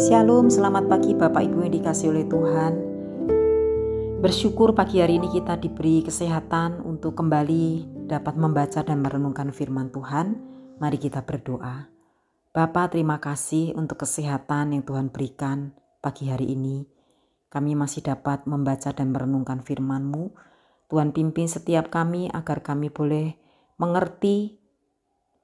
Shalom, selamat pagi Bapak Ibu yang dikasihi oleh Tuhan. Bersyukur pagi hari ini kita diberi kesehatan untuk kembali dapat membaca dan merenungkan firman Tuhan. Mari kita berdoa. Bapa, terima kasih untuk kesehatan yang Tuhan berikan pagi hari ini. Kami masih dapat membaca dan merenungkan firman-Mu. Tuhan pimpin setiap kami agar kami boleh mengerti,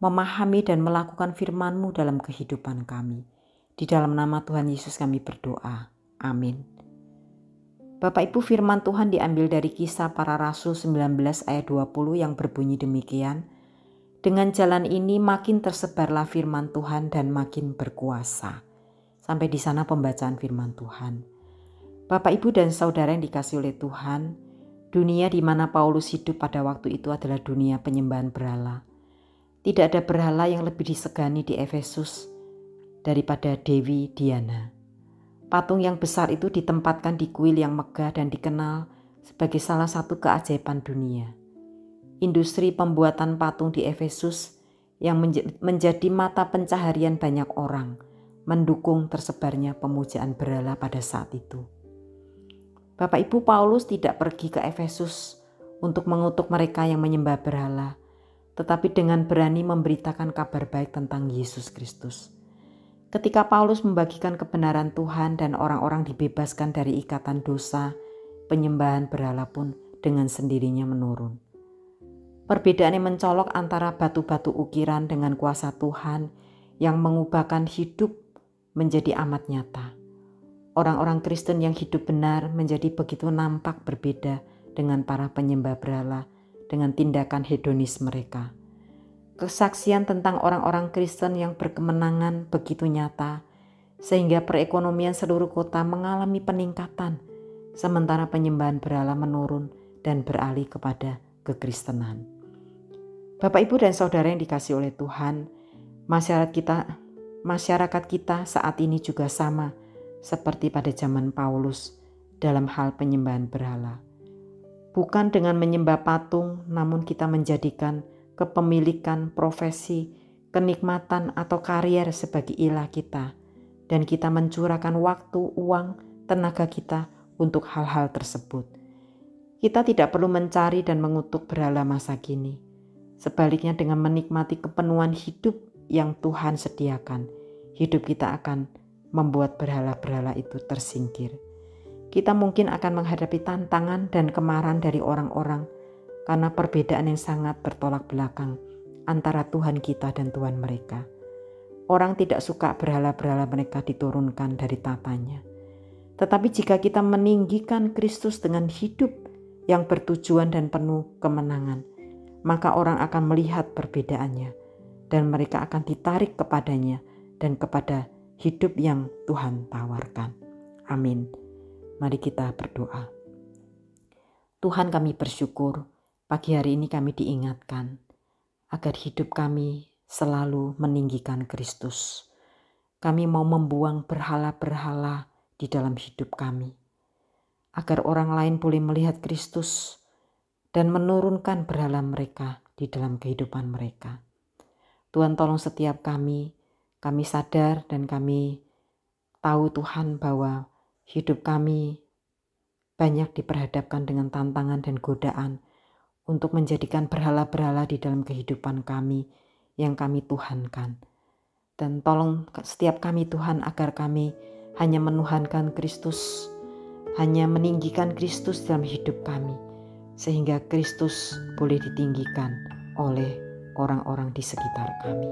memahami dan melakukan firman-Mu dalam kehidupan kami. Di dalam nama Tuhan Yesus kami berdoa. Amin. Bapak Ibu, firman Tuhan diambil dari Kisah Para Rasul 19 ayat 20 yang berbunyi demikian. Dengan jalan ini makin tersebarlah firman Tuhan dan makin berkuasa. Sampai di sana pembacaan firman Tuhan. Bapak Ibu dan saudara yang dikasihi oleh Tuhan, dunia di mana Paulus hidup pada waktu itu adalah dunia penyembahan berhala. Tidak ada berhala yang lebih disegani di Efesus daripada Dewi Diana. Patung yang besar itu ditempatkan di kuil yang megah dan dikenal sebagai salah satu keajaiban dunia. Industri pembuatan patung di Efesus yang menjadi mata pencaharian banyak orang mendukung tersebarnya pemujaan berhala pada saat itu. Bapak Ibu, Paulus tidak pergi ke Efesus untuk mengutuk mereka yang menyembah berhala, tetapi dengan berani memberitakan kabar baik tentang Yesus Kristus. Ketika Paulus membagikan kebenaran Tuhan dan orang-orang dibebaskan dari ikatan dosa, penyembahan berhala pun dengan sendirinya menurun. Perbedaan yang mencolok antara batu-batu ukiran dengan kuasa Tuhan yang mengubahkan hidup menjadi amat nyata. Orang-orang Kristen yang hidup benar menjadi begitu nampak berbeda dengan para penyembah berhala dengan tindakan hedonis mereka. Kesaksian tentang orang-orang Kristen yang berkemenangan begitu nyata, sehingga perekonomian seluruh kota mengalami peningkatan, sementara penyembahan berhala menurun dan beralih kepada kekristenan. Bapak, Ibu, dan Saudara yang dikasihi oleh Tuhan, masyarakat kita saat ini juga sama seperti pada zaman Paulus dalam hal penyembahan berhala. Bukan dengan menyembah patung, namun kita menjadikan kepemilikan, profesi, kenikmatan atau karier sebagai ilah kita, dan kita mencurahkan waktu, uang, tenaga kita untuk hal-hal tersebut. Kita tidak perlu mencari dan mengutuk berhala masa kini. Sebaliknya, dengan menikmati kepenuhan hidup yang Tuhan sediakan, hidup kita akan membuat berhala-berhala itu tersingkir. Kita mungkin akan menghadapi tantangan dan kemarahan dari orang-orang karena perbedaan yang sangat bertolak belakang antara Tuhan kita dan Tuhan mereka. Orang tidak suka berhala-berhala mereka diturunkan dari tatanya. Tetapi jika kita meninggikan Kristus dengan hidup yang bertujuan dan penuh kemenangan, maka orang akan melihat perbedaannya dan mereka akan ditarik kepadanya dan kepada hidup yang Tuhan tawarkan. Amin. Mari kita berdoa. Tuhan, kami bersyukur pagi hari ini kami diingatkan agar hidup kami selalu meninggikan Kristus. Kami mau membuang berhala-berhala di dalam hidup kami, agar orang lain boleh melihat Kristus dan menurunkan berhala mereka di dalam kehidupan mereka. Tuhan, tolong setiap kami sadar dan kami tahu Tuhan bahwa hidup kami banyak diperhadapkan dengan tantangan dan godaan untuk menjadikan berhala-berhala di dalam kehidupan kami yang kami tuhankan. Dan tolong setiap kami Tuhan agar kami hanya menuhankan Kristus, hanya meninggikan Kristus dalam hidup kami, sehingga Kristus boleh ditinggikan oleh orang-orang di sekitar kami.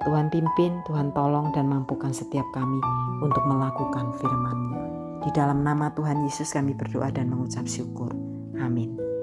Tuhan pimpin, Tuhan tolong dan mampukan setiap kami untuk melakukan firman-Mu. Di dalam nama Tuhan Yesus kami berdoa dan mengucap syukur. Amin.